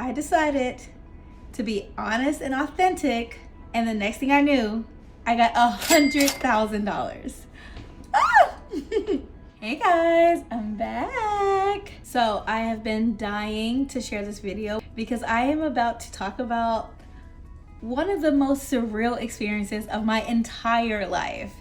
I decided to be honest and authentic, and the next thing I knew, I got $100,000. Ah! Hey guys, I'm back. So I have been dying to share this video because I am about to talk about one of the most surreal experiences of my entire life.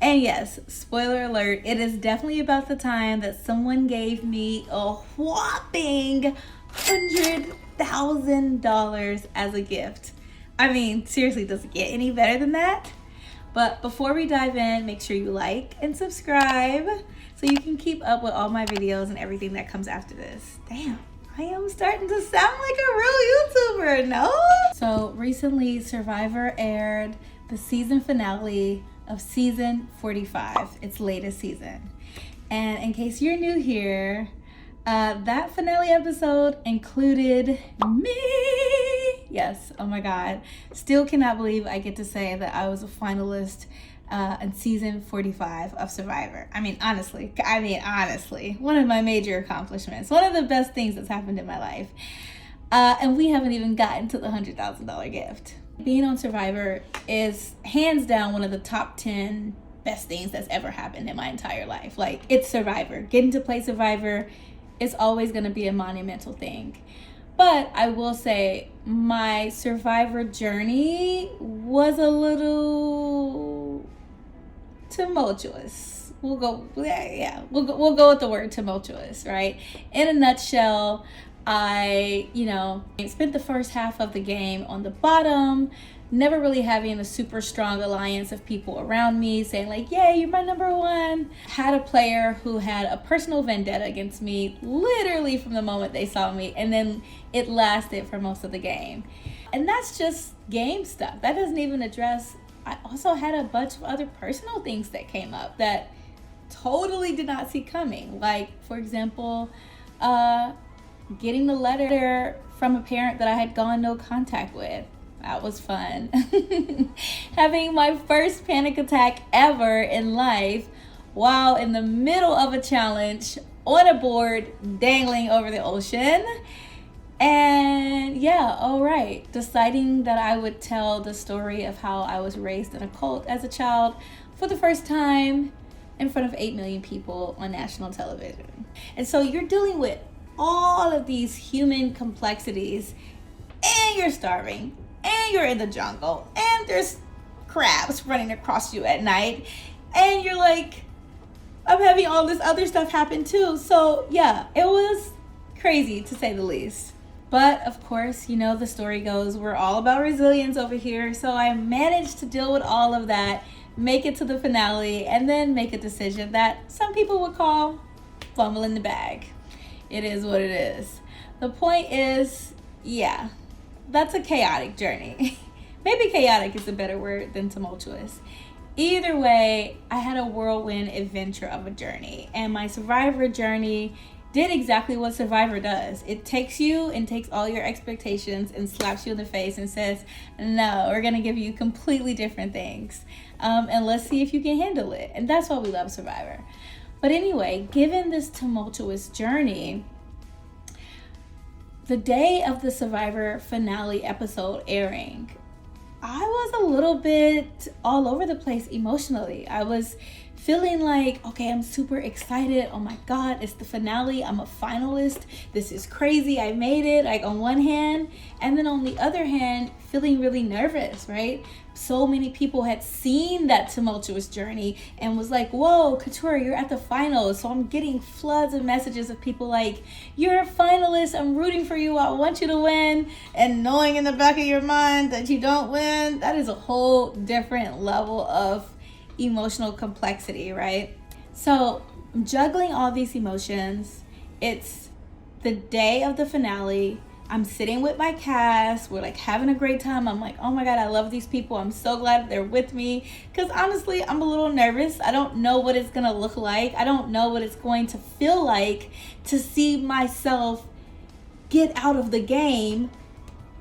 And yes, spoiler alert, it is definitely about the time that someone gave me a whopping $100,000 as a gift. I mean, seriously, does it get any better than that? But before we dive in, make sure you like and subscribe so you can keep up with all my videos and everything that comes after this. Damn, I am starting to sound like a real YouTuber, no? So recently, Survivor aired the season finale of season 45, its latest season. And in case you're new here, that finale episode included me. Yes, oh my God. Still cannot believe I get to say that I was a finalist in season 45 of Survivor. I mean, honestly, one of my major accomplishments, one of the best things that's happened in my life. And we haven't even gotten to the $100,000 gift. Being on Survivor is hands down one of the top 10 best things that's ever happened in my entire life. Like, it's Survivor. Getting to play Survivor is always going to be a monumental thing. But I will say my Survivor journey was a little tumultuous. We'll go with the word tumultuous, right? In a nutshell, I spent the first half of the game on the bottom, never really having a super strong alliance of people around me saying like, yeah, you're my number one. Had a player who had a personal vendetta against me literally from the moment they saw me, and then it lasted for most of the game. And that's just game stuff. That doesn't even address, I also had a bunch of other personal things that came up that totally did not see coming. Like, for example, getting the letter from a parent that I had gone no contact with. That was fun. Having my first panic attack ever in life while in the middle of a challenge on a board dangling over the ocean. And yeah, all right, deciding that I would tell the story of how I was raised in a cult as a child for the first time in front of 8 million people on national television. And so you're dealing with all of these human complexities, and you're starving, and you're in the jungle, and there's crabs running across you at night, and you're like, I'm having all this other stuff happen too. So yeah, it was crazy to say the least. But of course, you know, the story goes, we're all about resilience over here. So I managed to deal with all of that, make it to the finale, and then make a decision that some people would call fumble in the bag. It is what it is. The point is, yeah, that's a chaotic journey. Maybe chaotic is a better word than tumultuous. Either way, I had a whirlwind adventure of a journey, and my Survivor journey did exactly what Survivor does. It takes you and takes all your expectations and slaps you in the face and says, no, we're gonna give you completely different things. And let's see if you can handle it. And that's why we love Survivor. But anyway, given this tumultuous journey, the day of the Survivor finale episode airing, I was a little bit all over the place emotionally. I was feeling like, okay, I'm super excited. Oh my God, it's the finale. I'm a finalist. This is crazy. I made it, like, on one hand. And then on the other hand, feeling really nervous, right? So many people had seen that tumultuous journey and was like, whoa, Katurah, you're at the finals. So I'm getting floods of messages of people like, you're a finalist. I'm rooting for you. I want you to win. And knowing in the back of your mind that you don't win, that is a whole different level of emotional complexity, right? So I'm juggling all these emotions. It's the day of the finale. I'm sitting with my cast. We're like having a great time. I'm like, oh my God, I love these people. I'm so glad they're with me. Because honestly, I'm a little nervous. I don't know what it's going to look like. I don't know what it's going to feel like to see myself get out of the game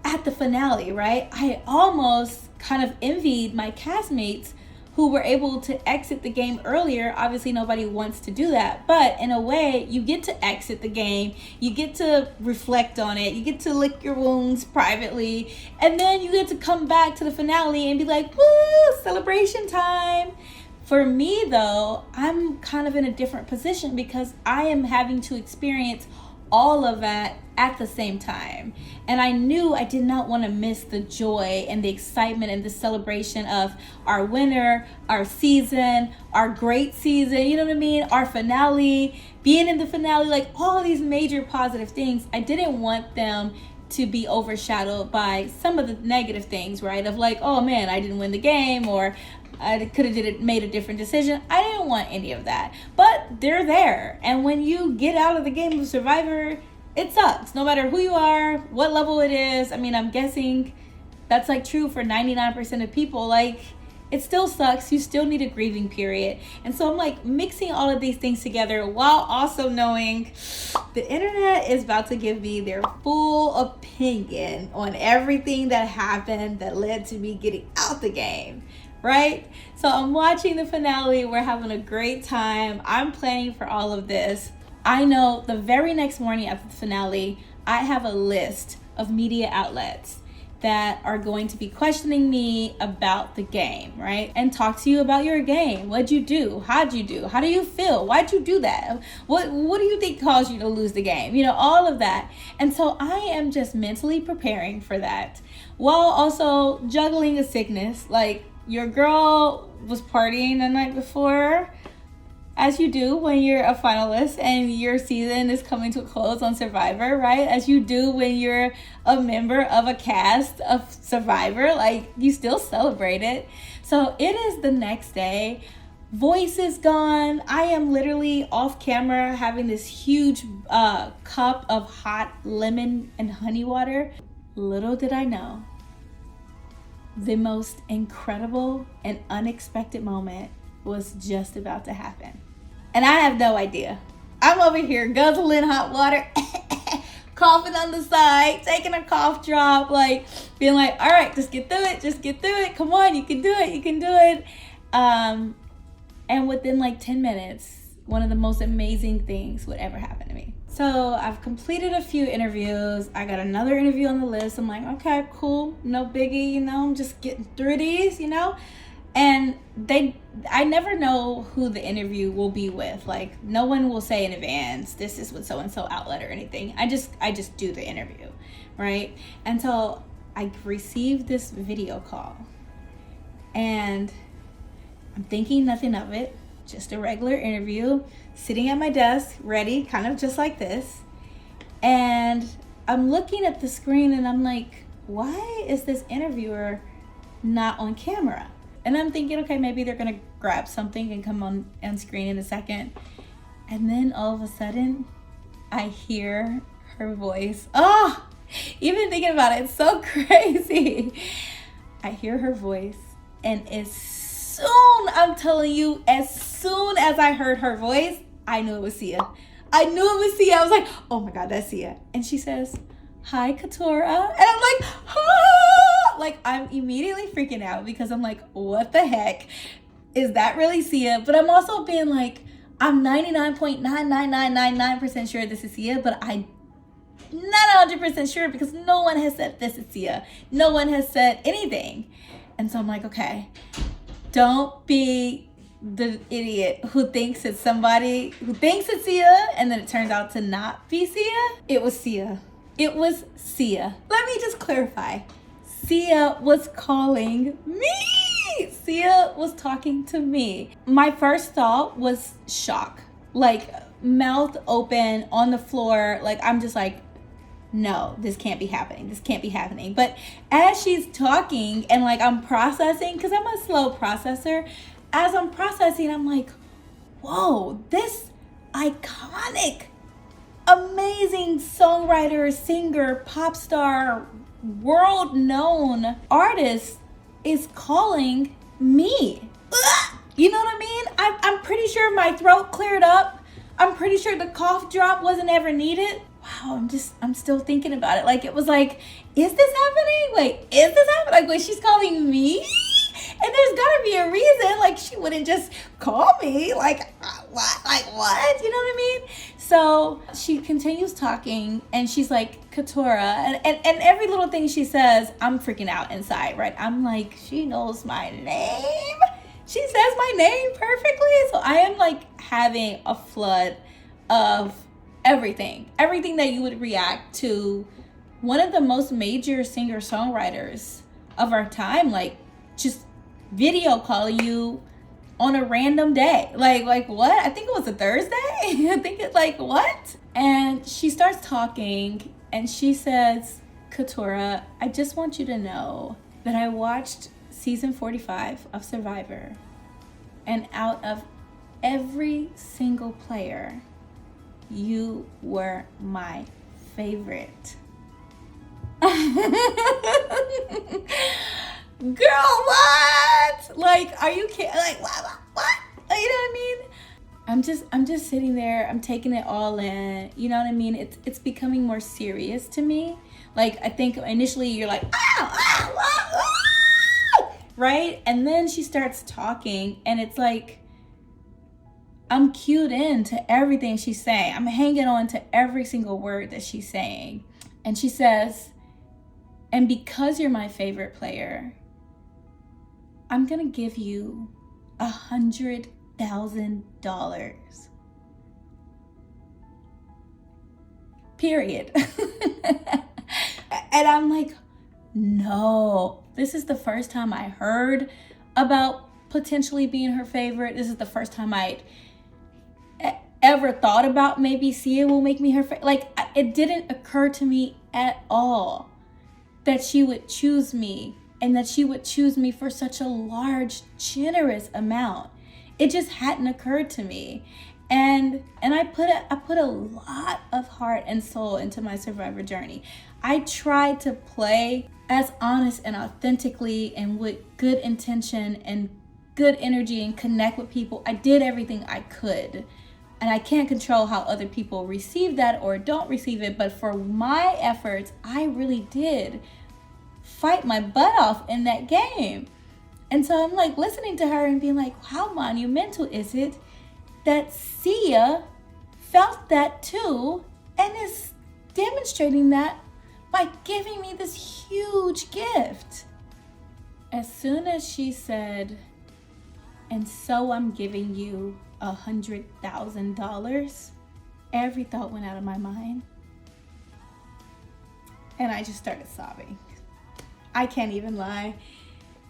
at the finale, right? I almost kind of envied my castmates who were able to exit the game earlier. Obviously, nobody wants to do that. But in a way, you get to exit the game. You get to reflect on it. You get to lick your wounds privately. And then you get to come back to the finale and be like, woo, celebration time. For me, though, I'm kind of in a different position because I am having to experience all of that at the same time. And I knew I did not want to miss the joy and the excitement and the celebration of our winner, our season, our great season, you know what I mean? Our finale, being in the finale, like all these major positive things. I didn't want them to be overshadowed by some of the negative things, right? Of like, oh man, I didn't win the game, or I could have made a different decision. I didn't want any of that. But they're there. And when you get out of the game of Survivor, it sucks. No matter who you are, what level it is. I mean, I'm guessing that's like true for 99% of people. Like, it still sucks. You still need a grieving period. And so I'm like mixing all of these things together while also knowing the internet is about to give me their full opinion on everything that happened that led to me getting out the game. Right? So I'm watching the finale. We're having a great time. I'm planning for all of this. I know the very next morning after the finale, I have a list of media outlets that are going to be questioning me about the game, right? And talk to you about your game. What'd you do? How'd you do? How do you feel? Why'd you do that? What do you think caused you to lose the game? You know, all of that. And so I am just mentally preparing for that while also juggling a sickness. Like, your girl was partying the night before, as you do when you're a finalist and your season is coming to a close on Survivor, right? As you do when you're a member of a cast of Survivor, like, you still celebrate it. So it is the next day. Voice is gone. I am literally off camera having this huge cup of hot lemon and honey water. Little did I know, the most incredible and unexpected moment was just about to happen. And I have no idea. I'm over here guzzling hot water, coughing on the side, taking a cough drop, like being like, all right, just get through it. Come on, you can do it. And within like 10 minutes, one of the most amazing things would ever happen to me. So I've completed a few interviews. I got another interview on the list. I'm like, okay, cool, no biggie, you know, I'm just getting through these, you know. And I never know who the interview will be with. Like, no one will say in advance, this is with so-and-so outlet or anything. I just do the interview, right? And so I received this video call and I'm thinking nothing of it. Just a regular interview, sitting at my desk, ready, kind of just like this. And I'm looking at the screen and I'm like, why is this interviewer not on camera? And I'm thinking, okay, maybe they're gonna grab something and come on screen in a second. And then all of a sudden, I hear her voice. Oh, even thinking about it, it's so crazy. I hear her voice, and I'm telling you, as soon as I heard her voice, I knew it was Sia. I was like, oh my God, that's Sia. And she says, hi, Katurah. And I'm like, ah! Like, I'm immediately freaking out because I'm like, what the heck? Is that really Sia? But I'm also being like, I'm 99.99999% sure this is Sia, but I'm not 100% sure because no one has said this is Sia. No one has said anything. And so I'm like, okay, don't be the idiot who thinks it's somebody who thinks it's Sia and then it turns out to not be Sia. It was Sia. It was Sia. Let me just clarify. Sia was calling me. Sia was talking to me. My first thought was shock. Like, mouth open on the floor. Like, I'm just like, no, this can't be happening. This can't be happening. But as she's talking and like I'm processing, because I'm a slow processor, as I'm processing, I'm like, whoa, this iconic, amazing songwriter, singer, pop star, world-known artist is calling me. You know what I mean? I'm pretty sure my throat cleared up. I'm pretty sure the cough drop wasn't ever needed. Wow, I'm still thinking about it. Like, it was like, is this happening? Wait, is this happening? Like, wait, she's calling me? And there's gotta be a reason. Like, she wouldn't just call me. Like, what? Like, what? You know what I mean? So she continues talking, and she's like, Katurah, and every little thing she says, I'm freaking out inside, right? I'm like, she knows my name. She says my name perfectly. So I am like having a flood of everything that you would react to one of the most major singer-songwriters of our time, like just video calling you on a random day. Like what? I think it was a Thursday. I think it's like, what? And she starts talking, and she says, Katurah, I just want you to know that I watched season 45 of Survivor, and out of every single player, you were my favorite. Girl, what? Like, are you kidding? Like, what? You know what I mean? I'm just sitting there. I'm taking it all in. You know what I mean? It's becoming more serious to me. Like, I think initially you're like, right? And then she starts talking, and it's like, I'm cued in to everything she's saying. I'm hanging on to every single word that she's saying. And she says, and because you're my favorite player, I'm gonna give you $100,000. Period. And I'm like, no, this is the first time I heard about potentially being her favorite. This is the first time I'd ever thought about maybe Sia will make me her favorite. Like, it didn't occur to me at all that she would choose me, and that she would choose me for such a large, generous amount. It just hadn't occurred to me. And I put a lot of heart and soul into my Survivor journey. I tried to play as honest and authentically and with good intention and good energy and connect with people. I did everything I could. And I can't control how other people receive that or don't receive it. But for my efforts, I really did fight my butt off in that game. And so I'm like listening to her and being like, how monumental is it that Sia felt that too and is demonstrating that by giving me this huge gift. As soon as she said, and so I'm giving you $100,000, every thought went out of my mind. And I just started sobbing. I can't even lie.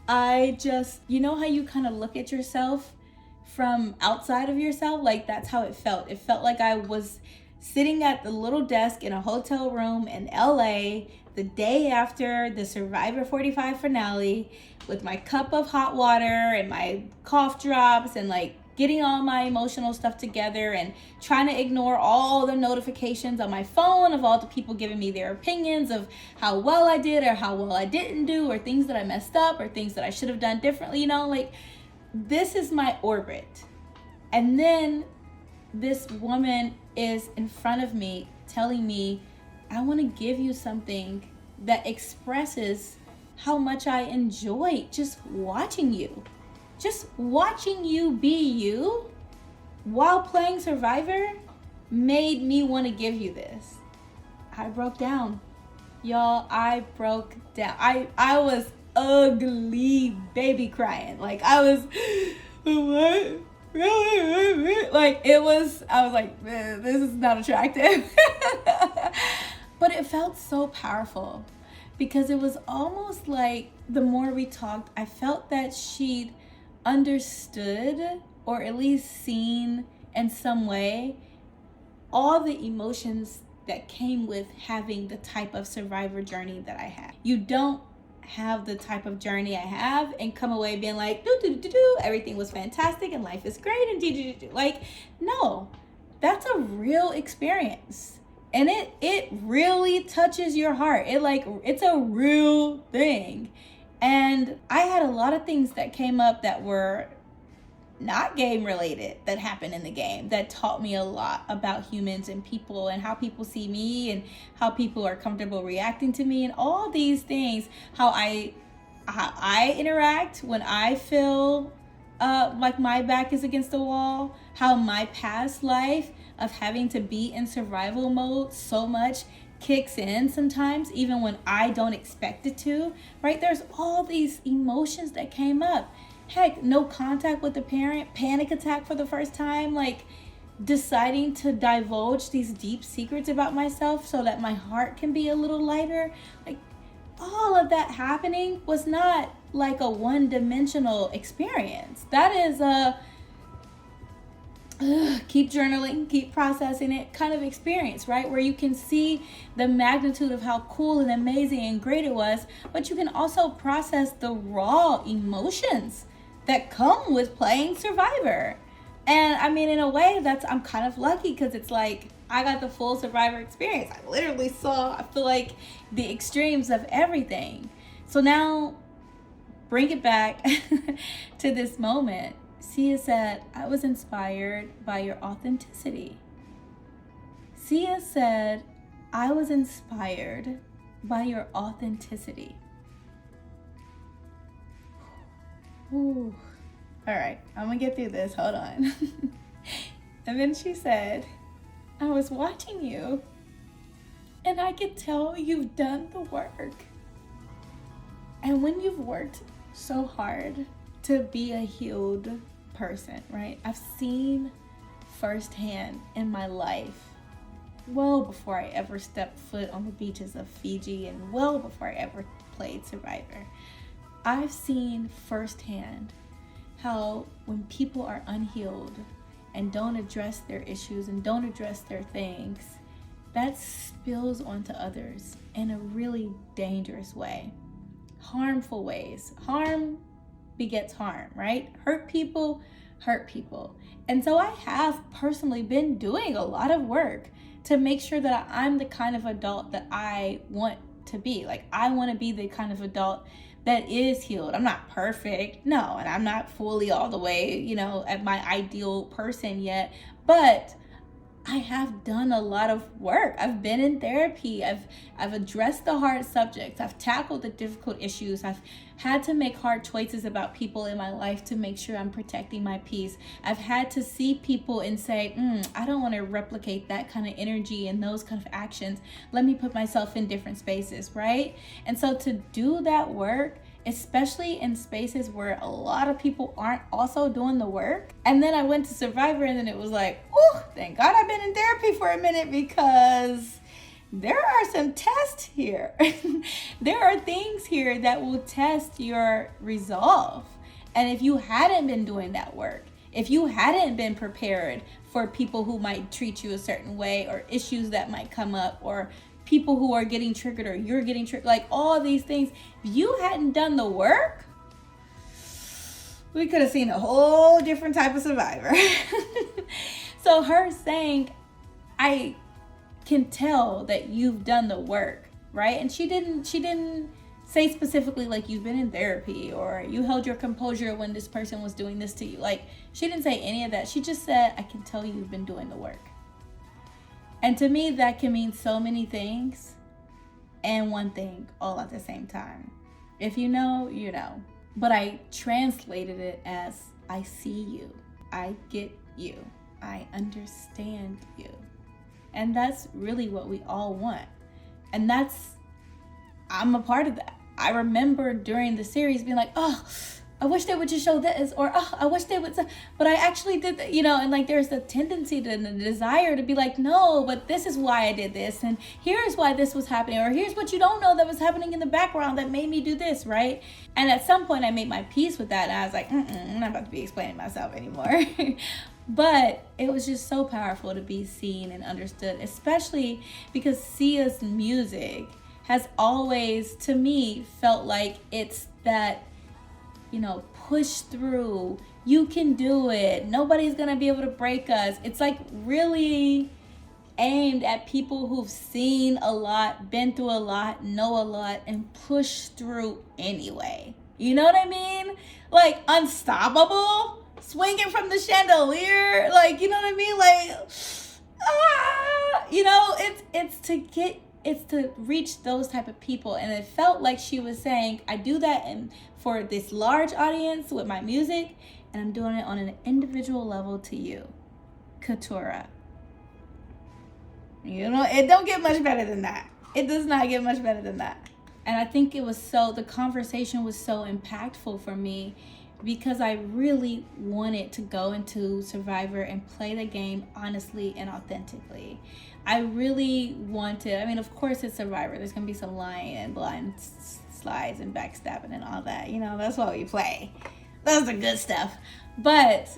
I just, you know how you kind of look at yourself from outside of yourself? Like, that's how it felt. It felt like I was sitting at the little desk in a hotel room in LA the day after the Survivor 45 finale with my cup of hot water and my cough drops and like getting all my emotional stuff together and trying to ignore all the notifications on my phone of all the people giving me their opinions of how well I did or how well I didn't do, or things that I messed up or things that I should have done differently. You know, like, this is my orbit. And then this woman is in front of me telling me, I want to give you something that expresses how much I enjoy just watching you. Just watching you be you while playing Survivor made me want to give you this. I broke down. Y'all, I broke down. I was ugly baby crying. Like, I was, what? Really? Like, I was like, this is not attractive. But it felt so powerful because it was almost like the more we talked, I felt that she'd understood, or at least seen in some way, all the emotions that came with having the type of Survivor journey that I had. You don't have the type of journey I have and come away being like, everything was fantastic and life is great and like, no, that's a real experience. And it really touches your heart. It's a real thing. And I had a lot of things that came up that were not game related that happened in the game that taught me a lot about humans and people and how people see me and how people are comfortable reacting to me and all these things, how I how I interact when I feel like my back is against the wall, how my past life of having to be in survival mode so much kicks in sometimes, even when I don't expect it to, right? There's all these emotions that came up. Heck, no contact with the parent, panic attack for the first time, like deciding to divulge these deep secrets about myself so that my heart can be a little lighter. Like, all of that happening was not like a one-dimensional experience. That is a keep journaling, keep processing it kind of experience, right? Where you can see the magnitude of how cool and amazing and great it was, but you can also process the raw emotions that come with playing Survivor. And I mean, in a way, I'm kind of lucky, because it's like I got the full Survivor experience. I literally saw, I feel like, the extremes of everything. So now, bring it back to this moment. Sia said, I was inspired by your authenticity. Sia said, I was inspired by your authenticity. Ooh. All right, I'm gonna get through this. Hold on. And then she said, I was watching you, and I could tell you've done the work. And when you've worked so hard to be a healed person, right? I've seen firsthand in my life, well before I ever stepped foot on the beaches of Fiji, and well before I ever played Survivor, I've seen firsthand how when people are unhealed and don't address their issues and don't address their things, that spills onto others in a really dangerous way. Harmful ways. Harm begets harm, right? Hurt people hurt people. And so I have personally been doing a lot of work to make sure that I'm the kind of adult that I want to be. Like, I want to be the kind of adult that is healed. I'm not perfect, no, and I'm not fully all the way, at my ideal person yet, but I have done a lot of work. I've been in therapy. I've addressed the hard subjects. I've tackled the difficult issues. I've had to make hard choices about people in my life to make sure I'm protecting my peace. I've had to see people and say, I don't want to replicate that kind of energy and those kind of actions. Let me put myself in different spaces, right? And so to do that work, especially in spaces where a lot of people aren't also doing the work. And then I went to Survivor, and then it was like, thank God I've been in therapy for a minute, because there are some tests here. There are things here that will test your resolve. And if you hadn't been doing that work, if you hadn't been prepared for people who might treat you a certain way, or issues that might come up, or people who are getting triggered, or you're getting triggered, like all these things, if you hadn't done the work, we could have seen a whole different type of Survivor. So her saying, I can tell that you've done the work, right? And she didn't say specifically like you've been in therapy, or you held your composure when this person was doing this to you. Like, she didn't say any of that. She just said, I can tell you've been doing the work. And to me, that can mean so many things and one thing all at the same time. If you know, you know. But I translated it as, I see you, I get you, I understand you. And that's really what we all want. And I'm a part of that. I remember during the series being like, I wish they would just show this, or I wish they would, but I actually did that, and like there's the tendency to, and the desire to be like, no, but this is why I did this, and here's why this was happening, or here's what you don't know that was happening in the background that made me do this, right? And at some point I made my peace with that, and I was like, I'm not about to be explaining myself anymore. But it was just so powerful to be seen and understood, especially because Sia's music has always, to me, felt like it's that, push through, you can do it, nobody's gonna be able to break us. It's like really aimed at people who've seen a lot, been through a lot, know a lot, and push through anyway. You know what I mean? Like unstoppable, swinging from the chandelier, like, you know what I mean? Like, it's to get it's to reach those type of people. And it felt like she was saying, I do that for this large audience with my music, and I'm doing it on an individual level to you, Katurah. You know, it don't get much better than that. It does not get much better than that. And I think the conversation was so impactful for me because I really wanted to go into Survivor and play the game honestly and authentically. I really wanted, I mean, of course it's Survivor. There's going to be some lying and blind slides and backstabbing and all that. You know, that's what we play. That's the good stuff. But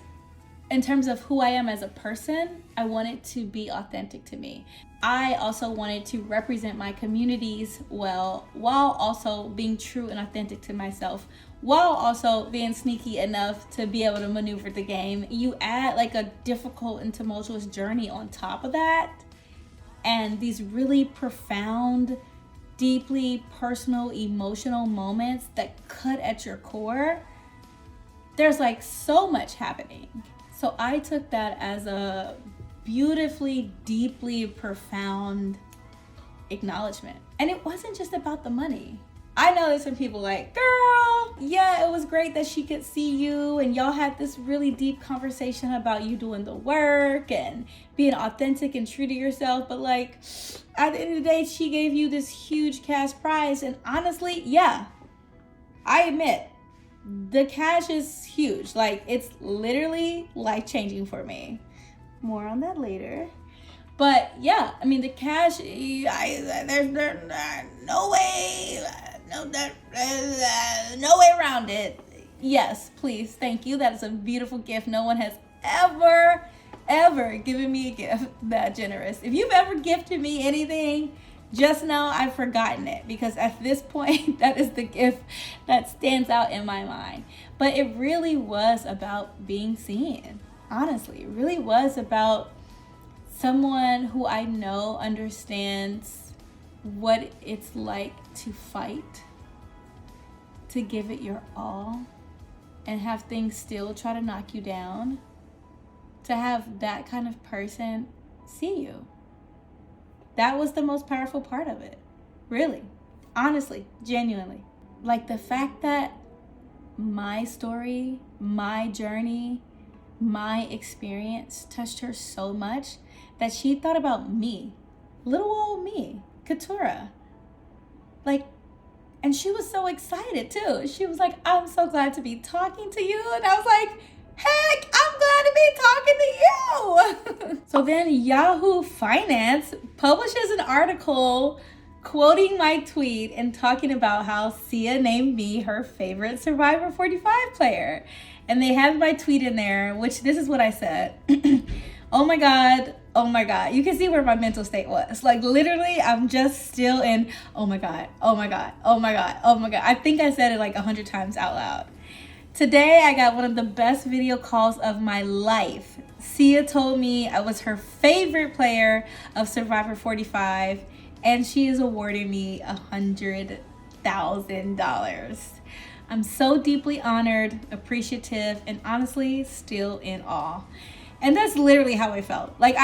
in terms of who I am as a person, I wanted to be authentic to me. I also wanted to represent my communities well, while also being true and authentic to myself, while also being sneaky enough to be able to maneuver the game. You add like a difficult and tumultuous journey on top of that, and these really profound, deeply personal, emotional moments that cut at your core. There's like so much happening. So I took that as a beautifully, deeply profound acknowledgement. And it wasn't just about the money. I know there's some people like, girl, yeah, it was great that she could see you and y'all had this really deep conversation about you doing the work and being authentic and true to yourself. But like, at the end of the day, she gave you this huge cash prize. And honestly, yeah, I admit, the cash is huge. Like, it's literally life-changing for me. More on that later. But yeah, I mean, the cash, there's no way, no way around it. Yes, please, thank you. That is a beautiful gift. No one has ever given me a gift that generous. If you've ever gifted me anything, just know I've forgotten it, because at this point, that is the gift that stands out in my mind. But it really was about being seen. Honestly, it really was about someone who I know understands what it's like to fight, to give it your all, and have things still try to knock you down. To have that kind of person see you. That was the most powerful part of it. Really. Honestly. Genuinely. Like the fact that my story, my journey, my experience touched her so much that she thought about me. Little old me. Katurah. Like, and she was so excited too. She was like, I'm so glad to be talking to you. And I was like, heck, I'm glad to be talking to you. So then Yahoo Finance publishes an article quoting my tweet and talking about how Sia named me her favorite Survivor 45 player. And they have my tweet in there, which this is what I said. Oh my God. Oh my God. You can see where my mental state was. Like literally, I'm just still in, oh my God, oh my God, oh my God, oh my God. I think I said it like 100 times out loud. Today, I got one of the best video calls of my life. Sia told me I was her favorite player of Survivor 45, and she is awarding me $100,000. I'm so deeply honored, appreciative, and honestly, still in awe. And that's literally how I felt. Like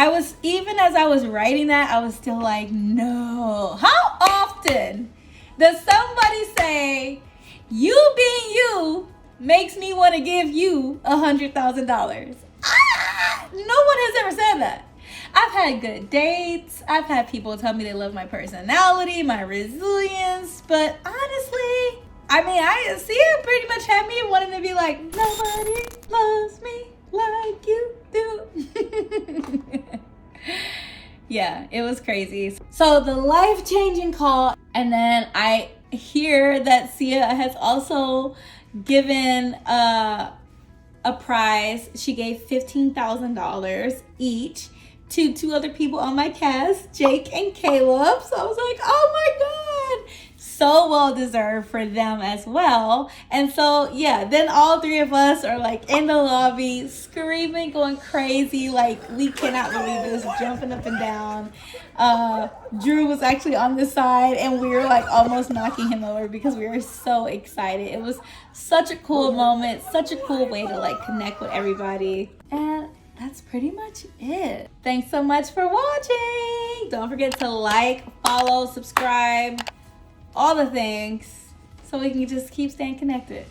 even as I was writing that, I was still like, no. How often does somebody say, you being you makes me want to give you $100,000? No one has ever said that. I've had good dates. I've had people tell me they love my personality, my resilience. But honestly, I mean, I see it pretty much had me wanting to be like, nobody loves me like you do. Yeah, it was crazy. So the life-changing call, and then I hear that Sia has also given a prize. She gave $15,000 each to two other people on my cast, Jake and Caleb. So I was like, oh my God, so well deserved for them as well. And so yeah, then all three of us are like in the lobby screaming, going crazy, like we cannot believe this, jumping up and down. Drew was actually on the side and we were like almost knocking him over because we were so excited. It was such a cool moment, such a cool way to like connect with everybody. And that's pretty much it. Thanks so much for watching. Don't forget to like, follow, subscribe, all the things, so we can just keep staying connected.